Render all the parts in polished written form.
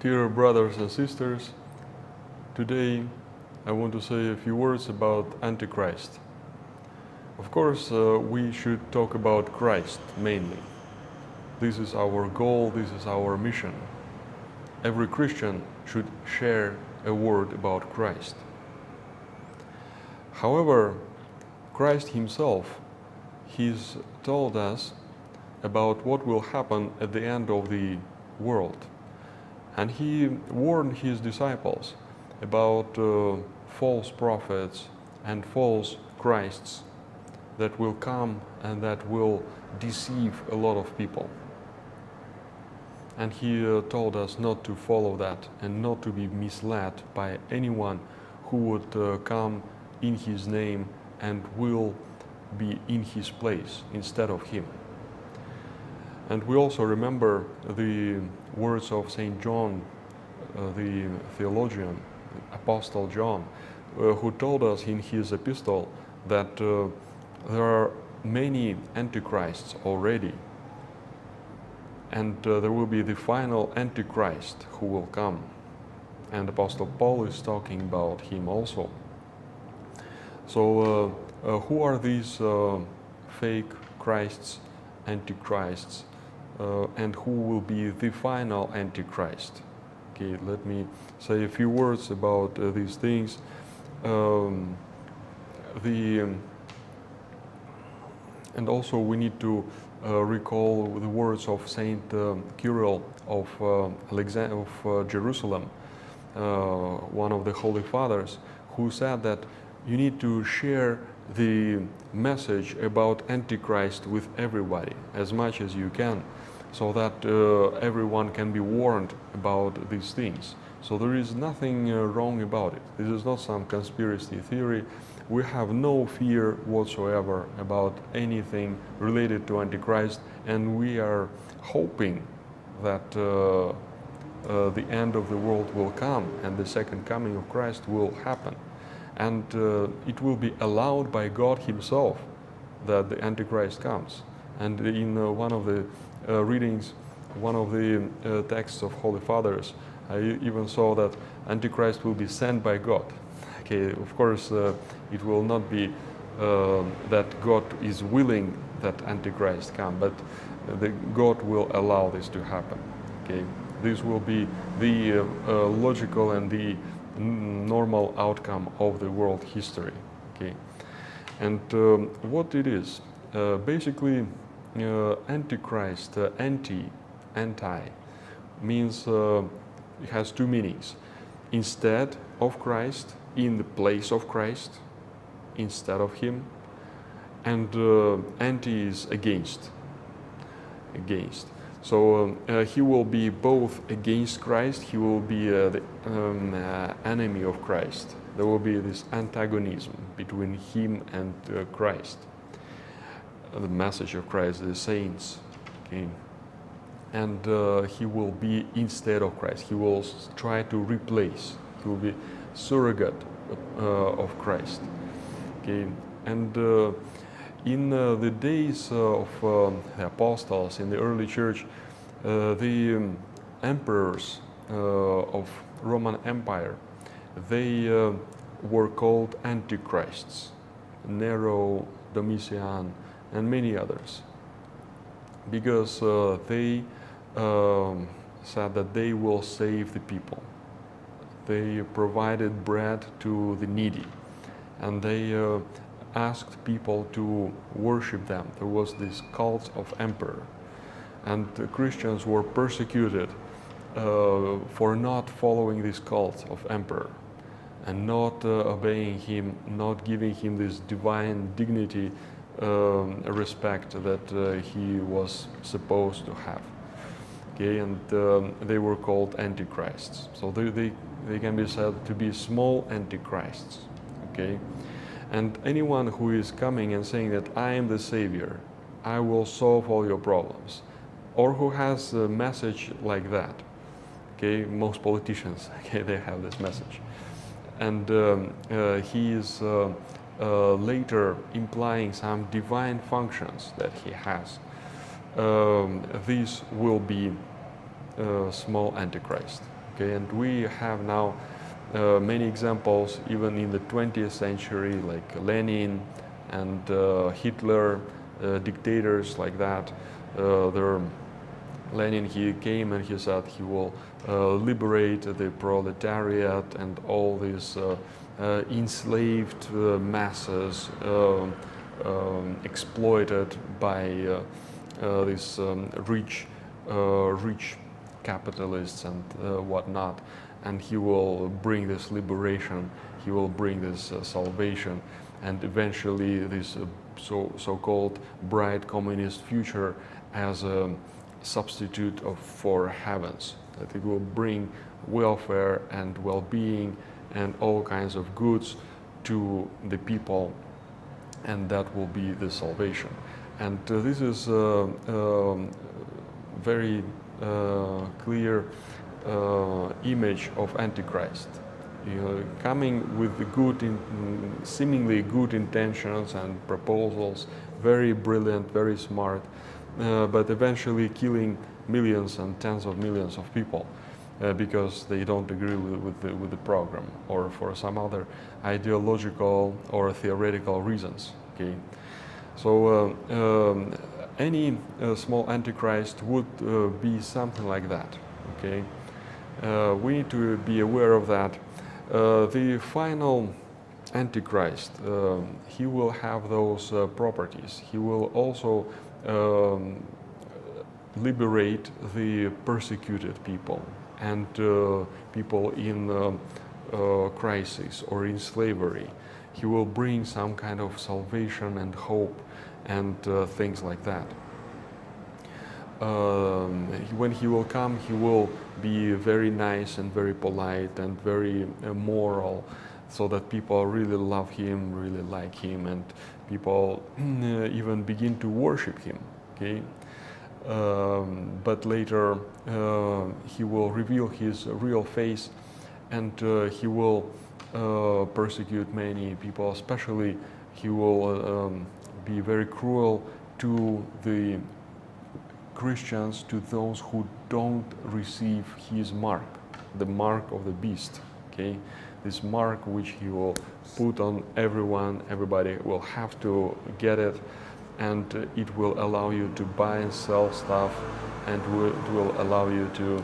Dear brothers and sisters, today I want to say a few words about Antichrist. Of course, we should talk about Christ mainly. This is our goal, this is our mission. Every Christian should share a word about Christ. However, Christ himself, he's told us about what will happen at the end of the world. And he warned his disciples about false prophets and false Christs that will come and that will deceive a lot of people. And he told us not to follow that and not to be misled by anyone who would come in his name and will be in his place instead of him. And we also remember the words of St. John, the theologian, Apostle John, who told us in his epistle that there are many antichrists already, and there will be the final antichrist who will come. And Apostle Paul is talking about him also. So who are these fake Christs, antichrists? And who will be the final Antichrist? Okay, let me say a few words about these things. And also we need to recall the words of Saint Cyril of Jerusalem, one of the Holy Fathers, who said that you need to share the message about Antichrist with everybody as much as you can, so that everyone can be warned about these things. So there is nothing wrong about it. This is not some conspiracy theory. We have no fear whatsoever about anything related to Antichrist, and we are hoping that the end of the world will come and the second coming of Christ will happen. And it will be allowed by God himself that the Antichrist comes. And in one of the readings, one of the texts of Holy Fathers, I even saw that Antichrist will be sent by God. Okay, of course, it will not be that God is willing that Antichrist come, but God will allow this to happen. Okay, this will be the logical and the normal outcome of the world history. Okay, and what it is, basically, Antichrist, anti means it has two meanings: instead of Christ, in the place of Christ, instead of him, and anti is against. So he will be both against Christ, he will be the enemy of Christ. There will be this antagonism between him and Christ, the message of Christ, the saints. Okay? And he will be instead of Christ. He will try to replace, he will be surrogate of Christ. Okay? And in the days of the apostles in the early church, the emperors of Roman Empire, they were called antichrists: Nero, Domitian, and many others, because they said that they will save the people. They provided bread to the needy, and they asked people to worship them. There was this cult of emperor, and the Christians were persecuted for not following this cult of emperor and not obeying him, not giving him this divine dignity, respect that he was supposed to have. Okay, and they were called antichrists. So they can be said to be small antichrists. Okay, and anyone who is coming and saying that I am the Savior, I will solve all your problems, or who has a message like that. Okay, most politicians, okay, they have this message, and he is later implying some divine functions that he has. These will be small antichrist. Okay, and we have now many examples, even in the 20th century, like Lenin and Hitler, dictators like that. Lenin, he came and he said he will liberate the proletariat and all these enslaved masses exploited by these rich capitalists and whatnot, and he will bring this liberation, he will bring this salvation, and eventually this so-called bright communist future as a substitute for heavens, that it will bring welfare and well-being and all kinds of goods to the people, and that will be the salvation. And this is very clear image of Antichrist, coming with seemingly good intentions and proposals, very brilliant, very smart, but eventually killing millions and tens of millions of people because they don't agree with the program, or for some other ideological or theoretical reasons. Okay, so any small Antichrist would be something like that. Okay, we need to be aware of that. The final Antichrist, he will have those properties. He will also liberate the persecuted people and people in crisis or in slavery. He will bring some kind of salvation and hope and things like that. When he will come, he will be very nice and very polite and very moral, so that people really love him, really like him, and people even begin to worship him. Okay, but later he will reveal his real face, and he will persecute many people. Especially, he will be very cruel to the Christians, to those who don't receive his mark, the mark of the beast. Okay, this mark which he will put on everyone, everybody will have to get it, and it will allow you to buy and sell stuff, and it will allow you to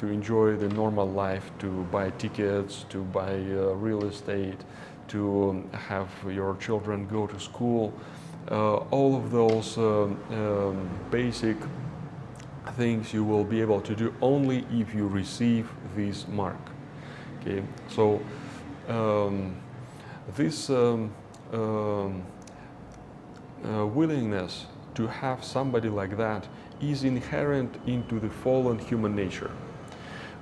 enjoy the normal life, to buy tickets, to buy real estate, to have your children go to school. All of those basic things you will be able to do only if you receive this mark. Okay, so this willingness to have somebody like that is inherent into the fallen human nature.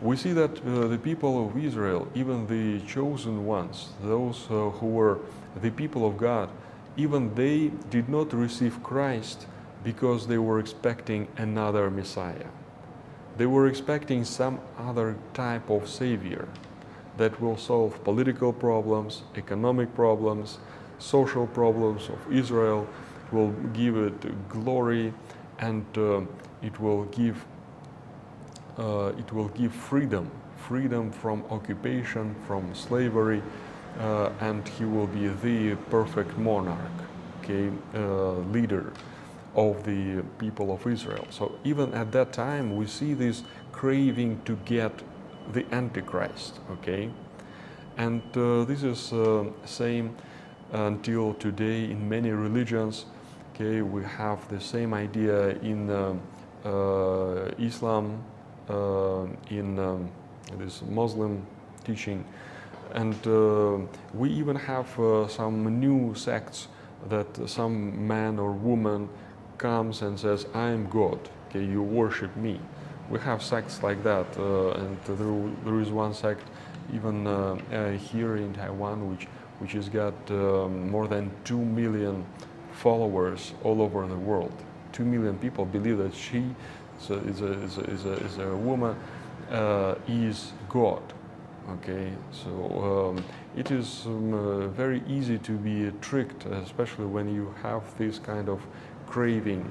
We see that the people of Israel, even the chosen ones, those who were the people of God, even they did not receive Christ because they were expecting another Messiah. They were expecting some other type of Savior that will solve political problems, economic problems, social problems of Israel, will give it glory, and it will give freedom from occupation, from slavery, and he will be the perfect monarch, okay, leader of the people of Israel. So even at that time, we see this craving to get the Antichrist, okay, and this is same until today in many religions. Okay, we have the same idea in Islam, in this Muslim teaching, and we even have some new sects that some man or woman comes and says, "I am God. Okay, you worship me." We have sects like that, and there is one sect even here in Taiwan, which has got more than 2 million followers all over the world. 2 million people believe that she is a woman, is God. Okay, so it is very easy to be tricked, especially when you have this kind of craving.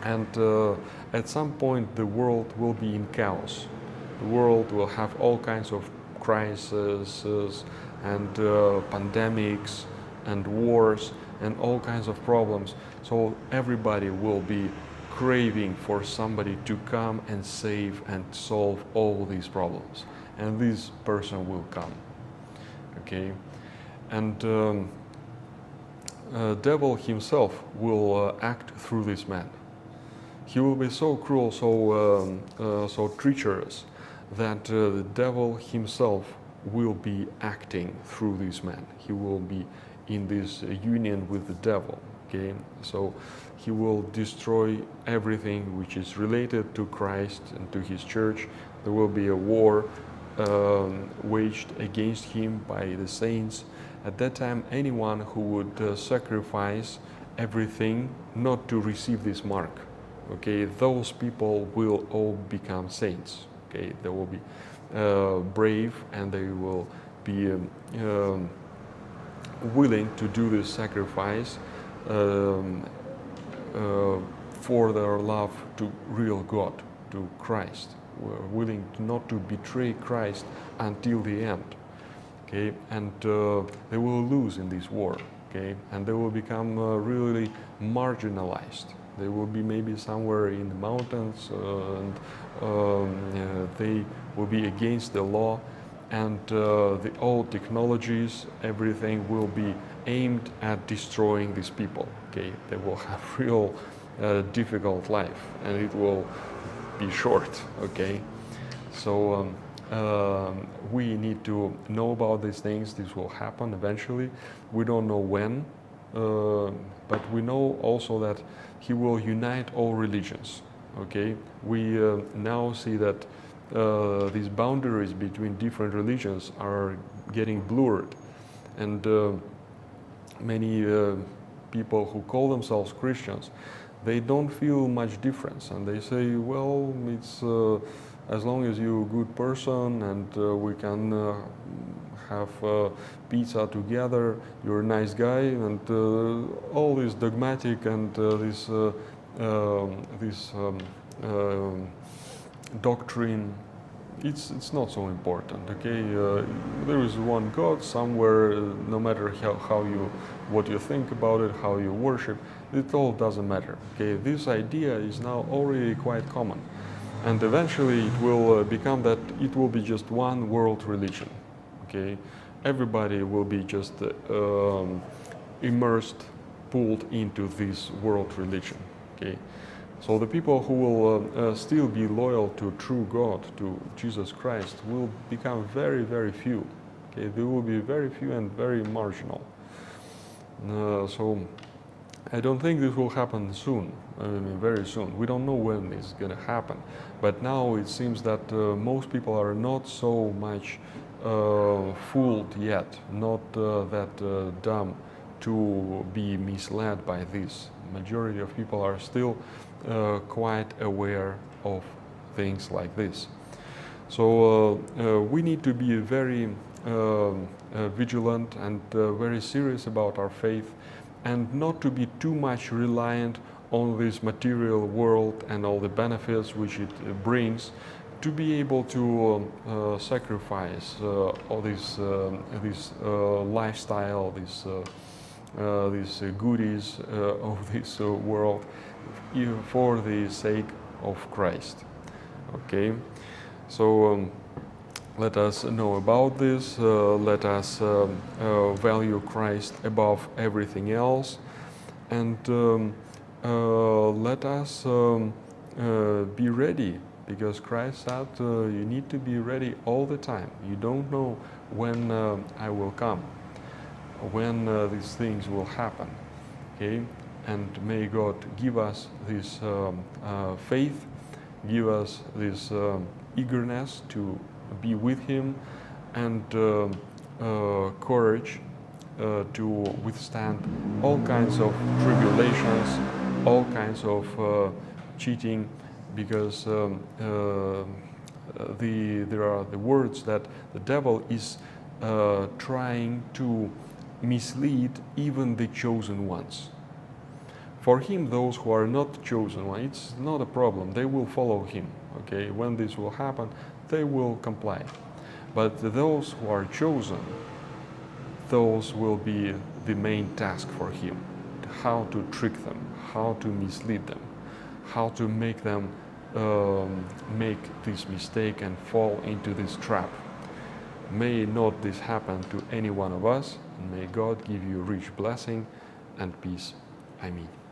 And at some point, the world will be in chaos. The world will have all kinds of crises and pandemics and wars and all kinds of problems. So everybody will be craving for somebody to come and save and solve all these problems. And this person will come. Okay? And devil himself will act through this man. He will be so cruel, so treacherous, that the devil himself will be acting through this man. He will be in this union with the devil. Okay, so he will destroy everything which is related to Christ and to his church. There will be a war waged against him by the saints. At that time, anyone who would sacrifice everything not to receive this mark, okay, those people will all become saints. Okay, they will be brave and they will be willing to do this sacrifice for their love to real God, to Christ. We're willing not to betray Christ until the end. Okay, and they will lose in this war. Okay, and they will become really marginalized. They will be maybe somewhere in the mountains, and they will be against the law, and the old technologies, everything will be aimed at destroying these people. Okay, they will have real difficult life, and it will be short. Okay, so we need to know about these things. This will happen eventually. We don't know when, but we know also that he will unite all religions. Okay, we now see that these boundaries between different religions are getting blurred, and many people who call themselves Christians, they don't feel much difference, and they say, well, it's as long as you're a good person and we can have pizza together, you're a nice guy, and all this dogmatic and this doctrine, it's not so important. Okay, there is one God somewhere. No matter what you think about it, how you worship, it all doesn't matter. Okay, this idea is now already quite common, and eventually it will become that it will be just one world religion. Okay, everybody will be just immersed, pulled into this world religion. Okay, so the people who will still be loyal to true God, to Jesus Christ, will become very, very few. Okay, they will be very few and very marginal. So I don't think this will happen soon. I mean, very soon. We don't know when it's going to happen, but now it seems that most people are not so much fooled yet, not that dumb to be misled by this. Majority of people are still quite aware of things like this. So we need to be very vigilant and very serious about our faith, and not to be too much reliant on this material world and all the benefits which it brings, to be able to sacrifice all this lifestyle, these goodies of this world for the sake of Christ. Okay, so let us know about this. Let us value Christ above everything else, and let us be ready, because Christ said you need to be ready all the time. You don't know when I will come, when these things will happen. Okay, and may God give us this faith, give us this eagerness to be with Him, and courage to withstand all kinds of tribulations, all kinds of cheating, because there are the words that the devil is trying to mislead even the chosen ones. For him, those who are not chosen, it's not a problem. They will follow him. Okay, when this will happen, they will comply. But those who are chosen, those will be the main task for him. How to trick them, how to mislead them, how to make them make this mistake and fall into this trap. May not this happen to any one of us, and may God give you rich blessing and peace. Amen.